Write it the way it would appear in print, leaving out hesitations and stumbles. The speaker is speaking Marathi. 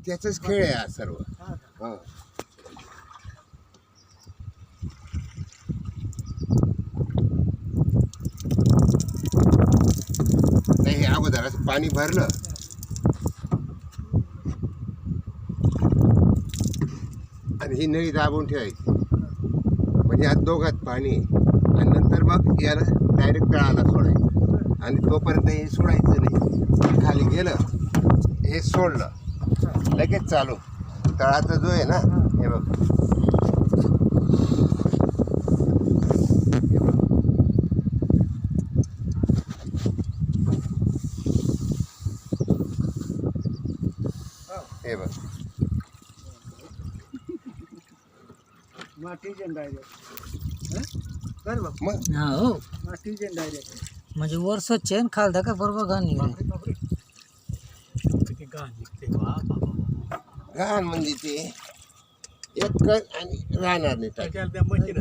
त्याचाच खेळ आहे हा सर्व. हा का? हो. नाही हे अगोदर असं पाणी भरलं आणि ही नळी दाबून ठेवायची म्हणजे आज दोघात पाणी आहे. आणि नंतर मग याला डायरेक्ट तळाला सोडायचं आणि तोपर्यंत हे सोडायचं नाही. खाली गेलं हे सोडलं लगेच चालू. तळाचा जो आहे ना हे बघ हे बघ मातीचे डायरेक्ट कर बघ मग हा हो मातीचे डायरेक्ट म्हणजे वर स्वच्छ आहे खालदा का बरोबर घाण निघाली. किती घाण निघते वा बाबा. घाण म्हणजे ते एक आणि राहणार नाही. त्याच्याला त्या मशीन